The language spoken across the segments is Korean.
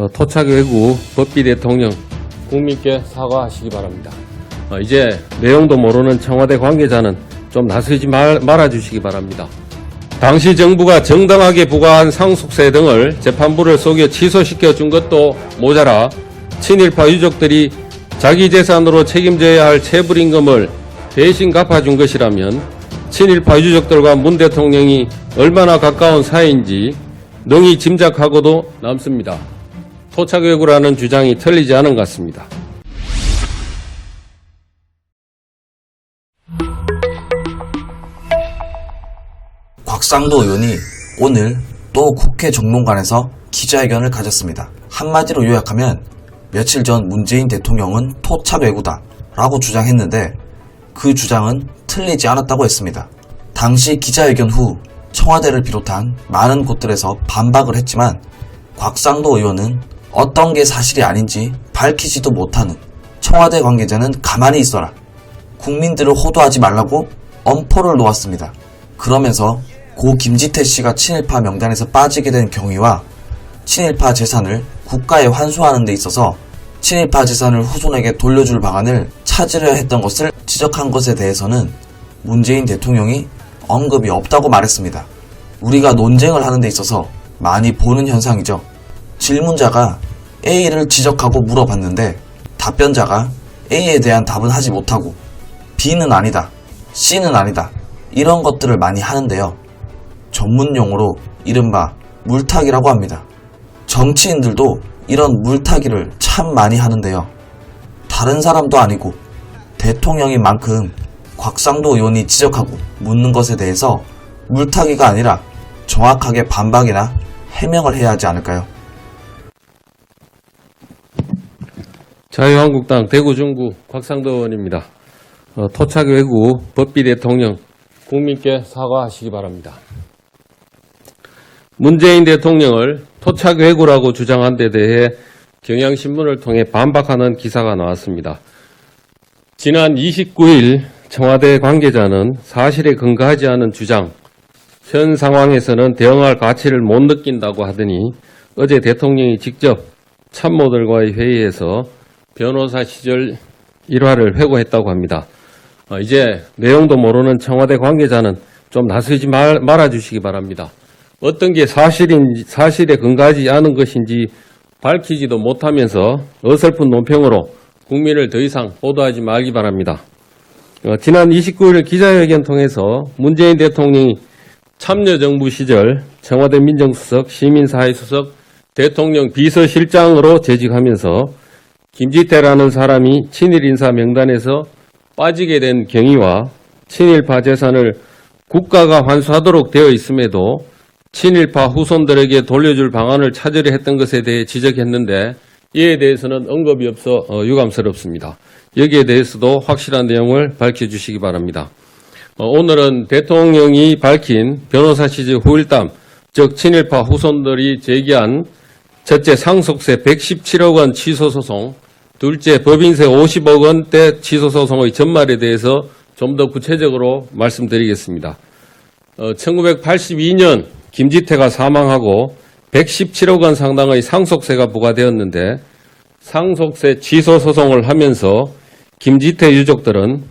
토착 외구 법비 대통령 국민께 사과하시기 바랍니다. 이제 내용도 모르는 청와대 관계자는 좀 나서지 말아주시기 바랍니다. 당시 정부가 정당하게 부과한 상속세 등을 재판부를 속여 취소시켜 준 것도 모자라 친일파 유족들이 자기 재산으로 책임져야 할 체불임금을 대신 갚아준 것이라면 친일파 유족들과 문 대통령이 얼마나 가까운 사이인지 능히 짐작하고도 남습니다. 토착외구라는 주장이 틀리지 않은 것 같습니다. 곽상도 의원이 오늘 또 국회 정론관에서 기자회견을 가졌습니다. 한마디로 요약하면 며칠 전 문재인 대통령은 토착외구다 라고 주장했는데 그 주장은 틀리지 않았다고 했습니다. 당시 기자회견 후 청와대를 비롯한 많은 곳들에서 반박을 했지만 곽상도 의원은 어떤 게 사실이 아닌지 밝히지도 못하는 청와대 관계자는 가만히 있어라, 국민들을 호도하지 말라고 엄포를 놓았습니다. 그러면서 고 김지태 씨가 친일파 명단에서 빠지게 된 경위와 친일파 재산을 국가에 환수하는 데 있어서 친일파 재산을 후손에게 돌려줄 방안을 찾으려 했던 것을 지적한 것에 대해서는 문재인 대통령이 언급이 없다고 말했습니다. 우리가 논쟁을 하는 데 있어서 많이 보는 현상이죠. 질문자가 A를 지적하고 물어봤는데 답변자가 A에 대한 답은 하지 못하고 B는 아니다, C는 아니다 이런 것들을 많이 하는데요. 전문용어로 이른바 물타기라고 합니다. 정치인들도 이런 물타기를 참 많이 하는데요. 다른 사람도 아니고 대통령인 만큼 곽상도 의원이 지적하고 묻는 것에 대해서 물타기가 아니라 정확하게 반박이나 해명을 해야 하지 않을까요? 자유한국당 대구중구 곽상도 의원입니다. 토착외구 법비 대통령 국민께 사과하시기 바랍니다. 문재인 대통령을 토착외구라고 주장한 데 대해 경향신문을 통해 반박하는 기사가 나왔습니다. 지난 29일 청와대 관계자는 사실에 근거하지 않은 주장, 현 상황에서는 대응할 가치를 못 느낀다고 하더니 어제 대통령이 직접 참모들과의 회의에서 변호사 시절 일화를 회고했다고 합니다. 이제 내용도 모르는 청와대 관계자는 좀 나서지 말아주시기 바랍니다. 어떤 게 사실에 근거하지 않은 것인지 밝히지도 못하면서 어설픈 논평으로 국민을 더 이상 보도하지 말기 바랍니다. 지난 29일 기자회견 통해서 문재인 대통령이 참여정부 시절 청와대 민정수석, 시민사회수석, 대통령 비서실장으로 재직하면서 김지태라는 사람이 친일인사 명단에서 빠지게 된 경위와 친일파 재산을 국가가 환수하도록 되어 있음에도 친일파 후손들에게 돌려줄 방안을 찾으려 했던 것에 대해 지적했는데 이에 대해서는 언급이 없어 유감스럽습니다. 여기에 대해서도 확실한 내용을 밝혀주시기 바랍니다. 오늘은 대통령이 밝힌 변호사 시절 후일담, 즉 친일파 후손들이 제기한 첫째 상속세 117억 원 취소소송, 둘째 법인세 50억 원대 취소소송의 전말에 대해서 좀 더 구체적으로 말씀드리겠습니다. 1982년 김지태가 사망하고 117억 원 상당의 상속세가 부과되었는데 상속세 취소 소송을 하면서 김지태 유족들은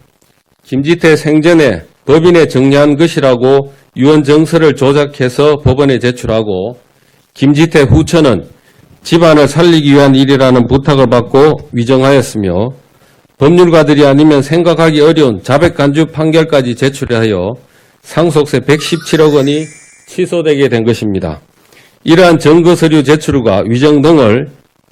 김지태 생전에 법인에 정리한 것이라고 유언정서를 조작해서 법원에 제출하고 김지태 후처는 집안을 살리기 위한 일이라는 부탁을 받고 위정하였으며 법률가들이 아니면 생각하기 어려운 자백간주 판결까지 제출하여 상속세 117억 원이 취소되게 된 것입니다. 이러한 증거서류 제출과 위정 등을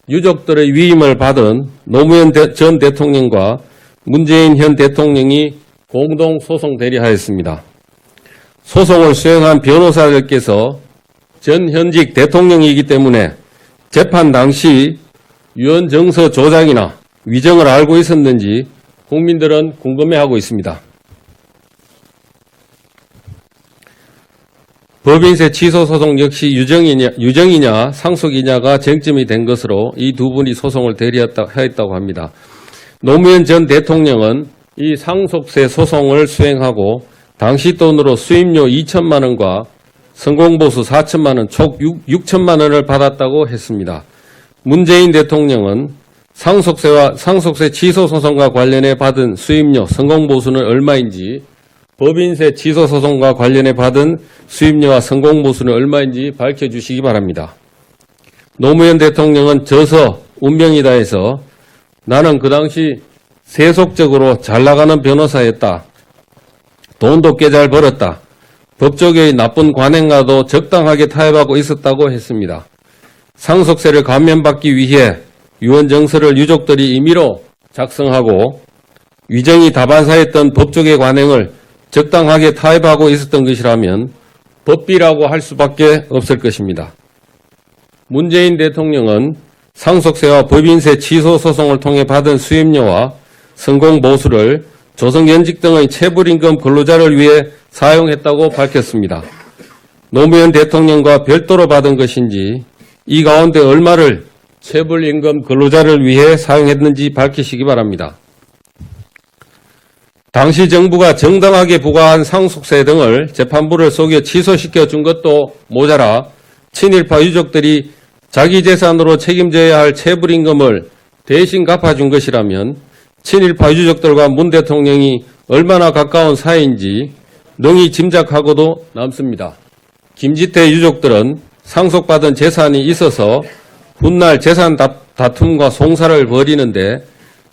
유족들의 위임을 받은 노무현 전 대통령과 문재인 현 대통령이 공동 소송 대리하였습니다. 소송을 수행한 변호사들께서 전 현직 대통령이기 때문에 재판 당시 유언정서 조작이나 위정을 알고 있었는지 국민들은 궁금해하고 있습니다. 법인세 취소 소송 역시 유정이냐 상속이냐가 쟁점이 된 것으로 이 두 분이 소송을 대리하였다고 합니다. 노무현 전 대통령은 이 상속세 소송을 수행하고 당시 돈으로 수임료 2천만 원과 성공보수 4천만 원, 총 6천만 원을 받았다고 했습니다. 문재인 대통령은 상속세 취소 소송과 관련해 받은 수임료 성공보수는 얼마인지, 법인세 취소 소송과 관련해 받은 수임료와 성공보수는 얼마인지 밝혀주시기 바랍니다. 노무현 대통령은 져서 운명이다 해서 나는 그 당시 세속적으로 잘 나가는 변호사였다. 돈도 꽤 잘 벌었다. 법조계의 나쁜 관행과도 적당하게 타협하고 있었다고 했습니다. 상속세를 감면받기 위해 유언정서를 유족들이 임의로 작성하고 위정이 다반사했던 법조계 관행을 적당하게 타협하고 있었던 것이라면 법비라고 할 수밖에 없을 것입니다. 문재인 대통령은 상속세와 법인세 취소 소송을 통해 받은 수임료와 성공보수를 조선연직 등의 체불임금 근로자를 위해 사용했다고 밝혔습니다. 노무현 대통령과 별도로 받은 것인지 이 가운데 얼마를 체불임금 근로자를 위해 사용했는지 밝히시기 바랍니다. 당시 정부가 정당하게 부과한 상속세 등을 재판부를 속여 취소시켜 준 것도 모자라 친일파 유족들이 자기 재산으로 책임져야 할 체불임금을 대신 갚아준 것이라면 친일파 유족들과 문 대통령이 얼마나 가까운 사이인지 능히 짐작하고도 남습니다. 김지태 유족들은 상속받은 재산이 있어서 훗날 재산 다툼과 송사를 벌이는데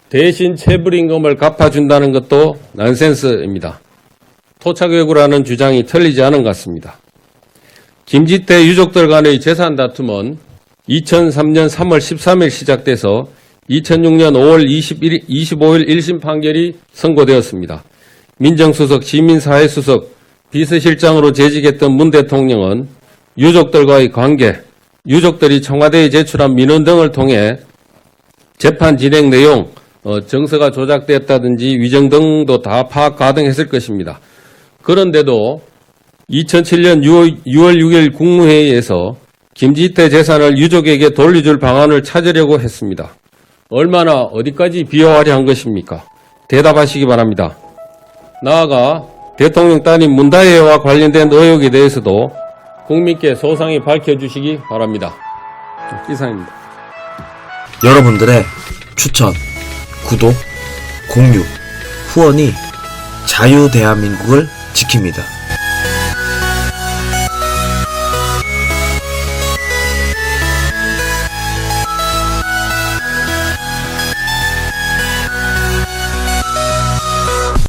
대신 체불임금을 갚아준다는 것도 난센스입니다. 토착외구라는 주장이 틀리지 않은 것 같습니다. 김지태 유족들 간의 재산 다툼은 2003년 3월 13일 시작돼서 2006년 5월 25일 1심 판결이 선고되었습니다. 민정수석, 시민사회수석, 비서실장으로 재직했던 문 대통령은 유족들과의 관계, 유족들이 청와대에 제출한 민원 등을 통해 재판 진행 내용, 정서가 조작됐다든지 위정 등도 다 파악 가능했을 것입니다. 그런데도 2007년 6월 6일 국무회의에서 김지태 재산을 유족에게 돌려줄 방안을 찾으려고 했습니다. 얼마나 어디까지 비호하려 한 것입니까? 대답하시기 바랍니다. 나아가 대통령 따님 문다혜와 관련된 의혹에 대해서도 국민께 소상히 밝혀주시기 바랍니다. 이상입니다. 여러분들의 추천, 구독, 공유, 후원이 자유대한민국을 지킵니다.